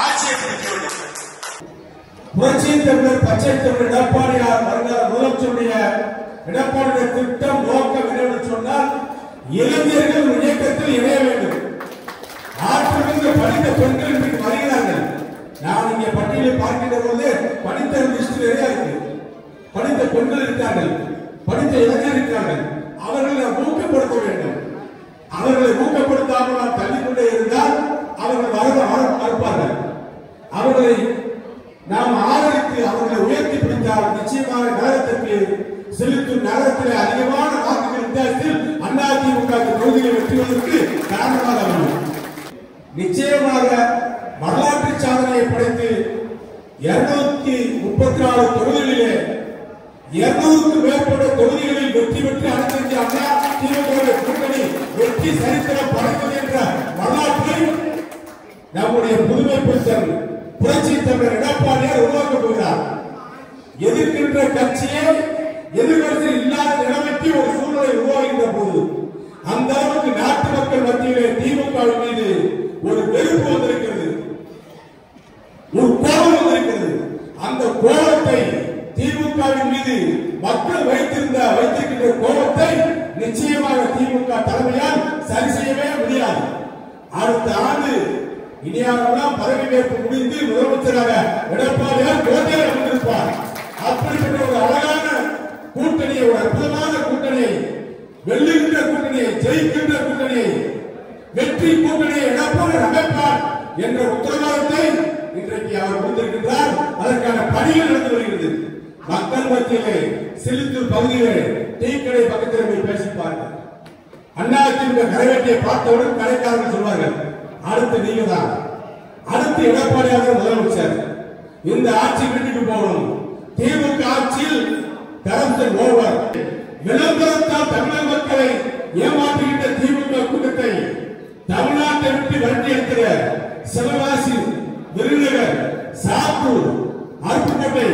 ஆட்சியை பிடிக்க வேண்டும். புரட்சி தமிழர் பச்சை தமிழர் எடப்பாடியார் வருங்கால முதலமைச்சருடைய எடப்பாடியுடைய திட்டம் நோக்கம் என்னவென்று சொன்னால் இளைஞர்கள் இயக்கத்தில் இணைய வேண்டும். ஆற்றிலிருந்து படித்த பெண்கள் இன்றைக்கு வருகிறார்கள். நான் இங்கே பட்டியலை பார்க்கின்ற போது படித்த லிஸ்ட் நிறைய இருக்கு. படித்த பெண்கள் இருக்கிறார்கள், படித்த இளைஞர் இருக்கிறார்கள். அவர்களை ஊக்கப்படுத்த வேண்டும். அவர்களை ஊக்கப்படுத்தாமல் நாம் தள்ளிக்கொண்டே இருந்தால் அவர்கள் மறுப்பார்கள். அவர்களை நாம் ஆதரித்து அவர்களை உயர்த்தி பிடித்தால் நிச்சயமாக நகரத்திற்கு செலுத்தும் நகரத்திலே அதிகமான வாக்குகள் வித்தியாசத்தில் அதிமுக தொகுதிகளை வெற்றுவதற்கு காரணமாக அமையும். நிச்சயமாக வரலாற்று சாதனையை படைத்து 234 தொகுதிகளிலே 200க்கு மேற்பட்ட தொகுதிகளில் வெற்றி பெற்று அனைத்து அதிமுக கூட்டணி வெற்றி சரித்திரம் படைத்தது என்ற வரலாற்றை நம்முடைய புதுமை பெற்ற புரட்சி தமிழர் எடப்பாடியார் உருவாக்க போகிறார். எதிர்க்கின்ற கட்சியை எதிர்கட்சியில் இல்லாத நிலைமைக்கு ஒரு சூழ்நிலை உருவாகின்ற போது அந்த அளவுக்கு நாட்டு மக்கள் மத்தியிலே திமுக மீது ஒரு வெறுப்பு வந்திருக்கிறது, ஒரு கோபம் வந்திருக்கிறது. அந்த கோபத்தை திமுகவின் மீது மக்கள் வைத்திருக்கின்ற கோபத்தை நிச்சயமாக திமுக தலைமையால் சரி செய்யவே முடியாது. அடுத்த ஆண்டு இனியாரெல்லாம் பதவியேற்பு முடிந்து முதலமைச்சராக எடப்பாடியார் குழந்தையாக வந்திருப்பார். அப்படிப்பட்ட ஒரு அழகான கூட்டணியை, ஒரு அற்புதமான கூட்டணியை, வெல்லுகின்ற கூட்டணியை, ஜெயிக்கின்ற கூட்டணியை, வெற்றி கூட்டணியை எடப்பாடி அமைப்பார் என்ற உத்தரவாதத்தை இன்றைக்கு அவர் கொடுத்திருக்கின்றார். அதற்கான பணிகள் நடந்து வருகிறது. மக்கள் மத்தியிலே சிலுத்தூர் பகுதியிலே டீ கடை பக்கத்தில் போய் பேசிப்பார்கள். அதிமுக கரைவேட்டியை பார்த்தவுடன் கடைக்காரர்கள் சொல்வார்கள், அடுத்து நீங்க தான், அடுத்து எடப்பாடியாக முதலமைச்சர், இந்த ஆட்சி வீட்டுக்கு போகணும். திமுக ஆட்சியில் கரப்ஷன் ஓவர். விளம்பரத்தால் தமிழக மக்களை ஏமாற்றுகின்ற திமுக கூட்டத்தை தமிழ்நாட்டை விட்டு விரட்டி எடுக்கிற சிவகாசி, விருதுநகர், சாத்தூர், அருப்புக்கோட்டை,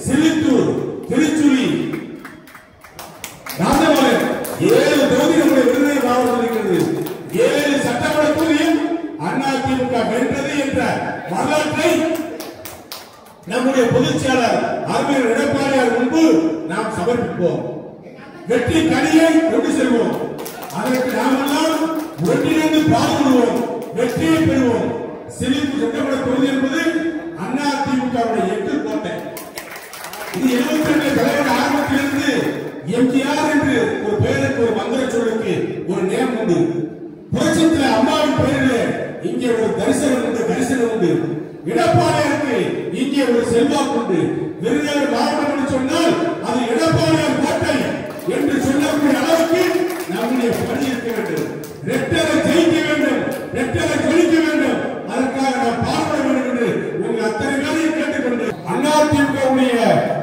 சிலித்தூர், திருச்சுழி, ராஜபாளையம் 7 தொகுதி நம்முடைய விருதுநகர் மாவட்டத்தில் இருக்கிறது. 7 சட்டமன்ற தொகுதியும் அதிமுக வென்றது என்ற வரலாற்றை நம்முடைய பொதுச்செயலாளர் அறிஞர் எடப்பாடியார் முன்பு நாம் சமர்ப்பிப்போம். வெற்றி கனியை கொண்டு செல்வோம். அதற்கு நாமெல்லாம் ஒன்றிணைந்து பாடுபடுவோம், வெற்றியை பெறுவோம். சிலிப்பு சட்டமன்ற தொகுதி என்பது அதிமுகவுடைய 8 கோட்டை. இது 72 தலைவர் ஆரம்பத்திலிருந்து எம்ஜிஆர் என்று ஒரு பெயருக்கு, ஒரு மந்திர சொல்லுக்கு ஒரு நேம் உண்டு. புரட்சித்தில் அம்மாவின் பெயரிலே இங்கே ஒரு தரிசனம் உண்டு. எடப்பாடியாருக்கு இங்கே ஒரு செல்வாக்கு உண்டு. விருதுநகர் மாவட்டம் என்று சொன்னால் அது எடப்பாடியார் கோட்டை என்று சொல்லக்கூடிய அளவுக்கு நம்முடைய பணி இருக்க வேண்டும். ரெட்டரை ஜெயிக்க வேண்டும், ரெட்டரை ஜொலிக்க வேண்டும். அதற்காக நாம் பாடுபட வேண்டும் என்று உங்கள் அத்தனை பேரையும் கேட்டுக்கொண்டு அதிமுகவுடைய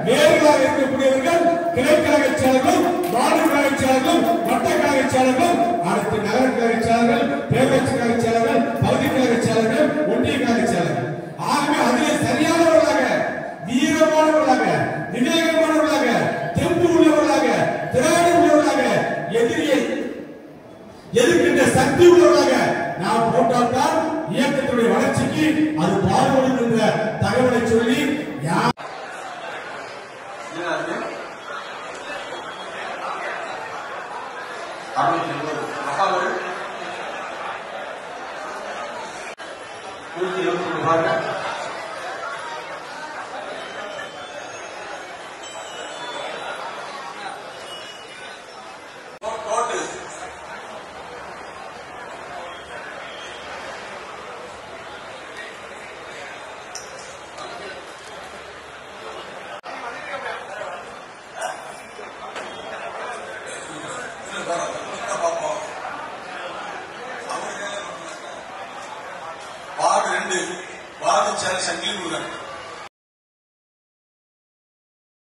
வேர்களாக இருக்கக்கூடியவர்கள் கிளைக்கழக செயலர்கள், மாநில கழக செயலர்கள், வட்ட கழக செயலர்கள், அடுத்து நகர கழக செயலர்கள், பேரூராட்சி கழக செயலர்கள், பகுதி கழக செயலர்கள், ஒன்றிய கழக செயலர்கள். ஆகவே அதிலே சரியானவர்களாக, வீரமானவர்களாக, விவேகமானவர்களாக, தெம்பு உள்ளவர்களாக, திராணி உள்ளவர்களாக, எதிரியை எதிர்க்கின்ற சக்தி உள்ளவர்களாக நாம் போட்டால்தான் இயக்கத்துடைய வளர்ச்சிக்கு அது பாடுபடும் என்ற தகவலை சொல்லி வார்டு 2 வார்டு செயலர் சங்கிலி முருகன்.